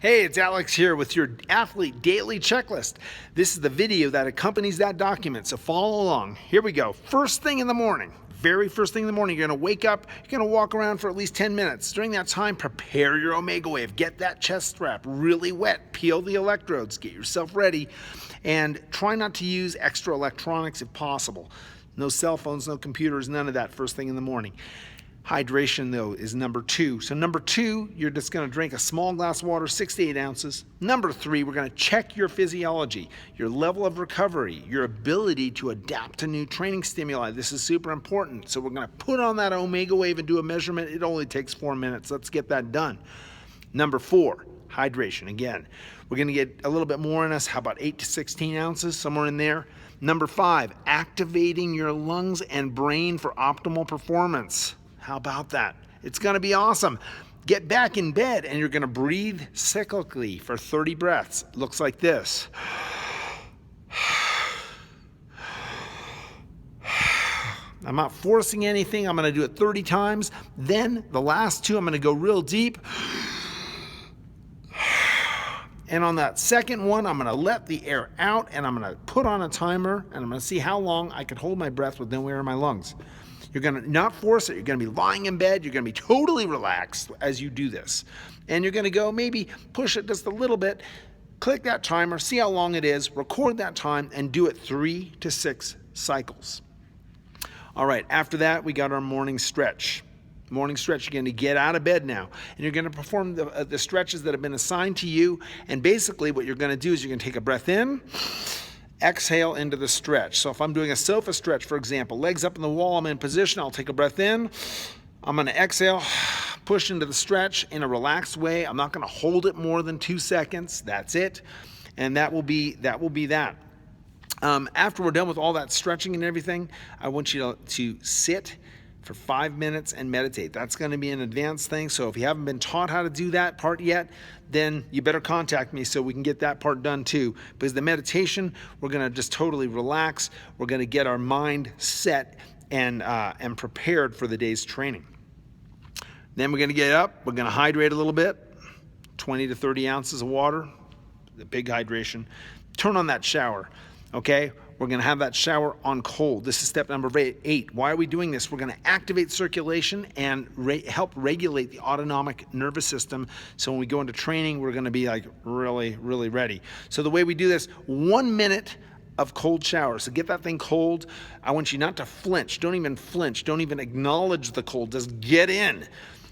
Hey, it's Alex here with your Athlete Daily Checklist. This is the video that accompanies that document, so follow along. Here we go. First thing in the morning, very first thing in the morning, you're going to wake up, you're going to walk around for at least 10 minutes. During that time, prepare your Omega Wave. Get that chest strap really wet. Peel the electrodes. Get yourself ready. And try not to use extra electronics if possible. No cell phones, no computers, none of that first thing in the morning. Hydration, though, is number 2. So number 2, you're just going to drink a small glass of water, 6 to 8 ounces. Number 3, we're going to check your physiology, your level of recovery, your ability to adapt to new training stimuli. This is super important. So we're going to put on that Omega Wave and do a measurement. It only takes 4 minutes. Let's get that done. Number 4, hydration. Again, we're going to get a little bit more in us. How about 8 to 16 ounces, somewhere in there? Number 5, activating your lungs and brain for optimal performance. How about that? It's going to be awesome. Get back in bed and you're going to breathe cyclically for 30 breaths. It looks like this. I'm not forcing anything. I'm going to do it 30 times. Then the last 2, I'm going to go real deep. And on that second one, I'm going to let the air out and I'm going to put on a timer and I'm going to see how long I can hold my breath with no air in my lungs. You're going to not force it. You're going to be lying in bed. You're going to be totally relaxed as you do this. And you're going to go maybe push it just a little bit, click that timer, see how long it is, record that time, and do it 3 to 6 cycles. All right, after that, we got our morning stretch. Morning stretch, you're going to get out of bed now. And you're going to perform the stretches that have been assigned to you. And basically what you're going to do is you're going to take a breath in, exhale into the stretch. So if I'm doing a sofa stretch, for example, legs up in the wall, I'm in position, I'll take a breath in, I'm going to exhale, push into the stretch in a relaxed way. I'm not going to hold it more than 2 seconds. That's it. And that will be that. After we're done with all that stretching and everything, I want you to sit for 5 minutes and meditate. That's going to be an advanced thing. So if you haven't been taught how to do that part yet, then you better contact me so we can get that part done too. Because the meditation, we're going to just totally relax. We're going to get our mind set and prepared for the day's training. Then we're going to get up. We're going to hydrate a little bit, 20 to 30 ounces of water, the big hydration. Turn on that shower, okay? We're going to have that shower on cold. This is step number 8. Why are we doing this? We're going to activate circulation and help regulate the autonomic nervous system. So when we go into training, we're going to be like really, really ready. So the way we do this, 1 minute of cold shower. So get that thing cold. I want you not to flinch. Don't even flinch. Don't even acknowledge the cold. Just get in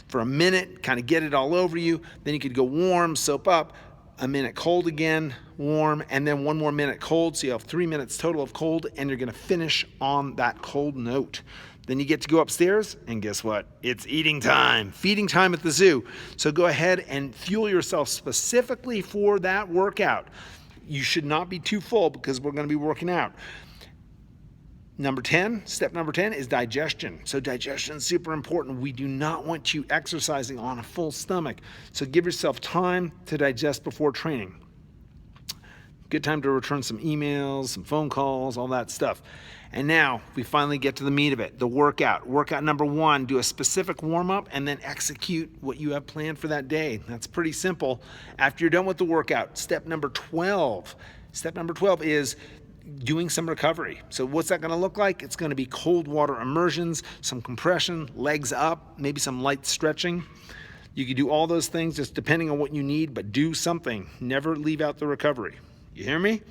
for a minute, kind of get it all over you. Then you could go warm, soap up. A minute cold again, warm, and then 1 more minute cold. So you have 3 minutes total of cold, and you're going to finish on that cold note. Then you get to go upstairs, and guess what? It's eating time, feeding time at the zoo. So go ahead and fuel yourself specifically for that workout. You should not be too full because we're going to be working out. Step number 10 is digestion. So digestion is super important. We do not want you exercising on a full stomach. So give yourself time to digest before training. Good time to return some emails, some phone calls, all that stuff. And now we finally get to the meat of it, the workout. Workout number 1, do a specific warm-up and then execute what you have planned for that day. That's pretty simple. After you're done with the workout, step number 12 is doing some recovery. So what's that going to look like? It's going to be cold water immersions, some compression, legs up, maybe some light stretching. You can do all those things just depending on what you need, but do something. Never leave out the recovery. You hear me?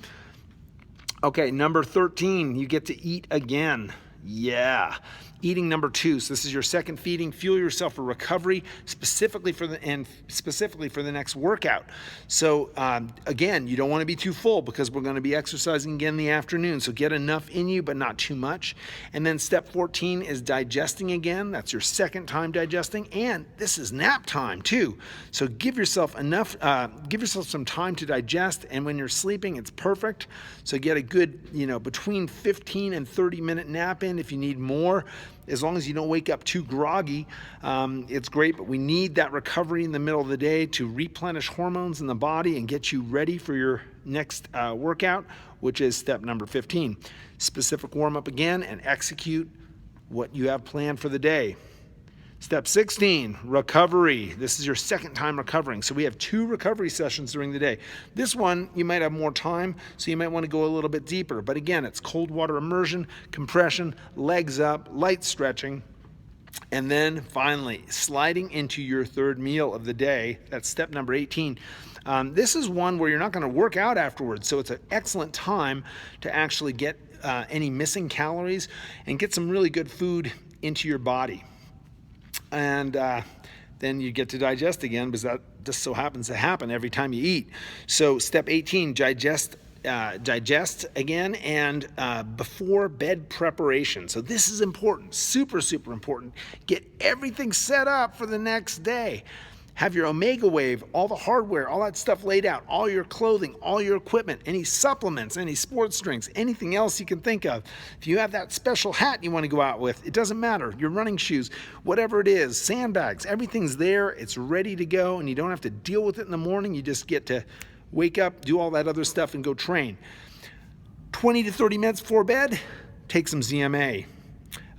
Okay, number 13, you get to eat again. Yeah. Eating number 2. So this is your second feeding. Fuel yourself for recovery, specifically for the next workout. So again, you don't want to be too full because we're going to be exercising again in the afternoon. So get enough in you, but not too much. And then step 14 is digesting again. That's your second time digesting, and this is nap time too. So give yourself some time to digest. And when you're sleeping, it's perfect. So get a good, between 15 and 30-minute nap in. If you need more, as long as you don't wake up too groggy, it's great, but we need that recovery in the middle of the day to replenish hormones in the body and get you ready for your next workout, which is step number 15. Specific warm-up again and execute what you have planned for the day. Step 16, recovery. This is your second time recovering. So we have 2 recovery sessions during the day. This one, you might have more time, so you might want to go a little bit deeper. But again, it's cold water immersion, compression, legs up, light stretching. And then finally, sliding into your 3rd meal of the day. That's step number 18. This is one where you're not going to work out afterwards, so it's an excellent time to actually get any missing calories and get some really good food into your body. And then you get to digest again, because that just so happens to happen every time you eat. So step 18, digest again, and before bed preparation. So this is important, super, super important. Get everything set up for the next day. Have your Omega Wave, all the hardware, all that stuff laid out, all your clothing, all your equipment, any supplements, any sports drinks, anything else you can think of. If you have that special hat you want to go out with, it doesn't matter. Your running shoes, whatever it is, sandbags, everything's there. It's ready to go, and you don't have to deal with it in the morning. You just get to wake up, do all that other stuff, and go train. 20 to 30 minutes before bed, take some ZMA.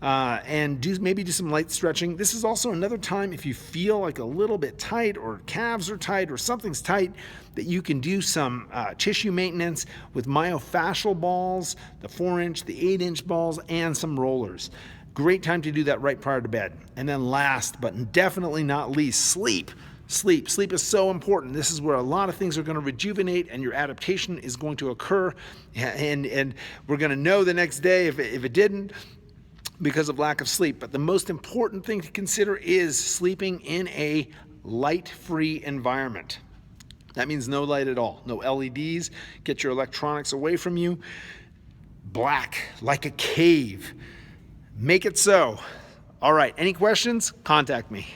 And maybe do some light stretching. This is also another time, if you feel like a little bit tight, or calves are tight, or something's tight, that you can do some tissue maintenance with myofascial balls, the 4-inch, the 8-inch balls, and some rollers. Great time to do that right prior to bed. And then last, but definitely not least, sleep. Sleep is so important. This is where a lot of things are going to rejuvenate, and your adaptation is going to occur. And we're going to know the next day if it didn't, because of lack of sleep. But the most important thing to consider is sleeping in a light-free environment. That means no light at all, no LEDs. Get your electronics away from you. Black, like a cave. Make it so. All right, any questions? Contact me.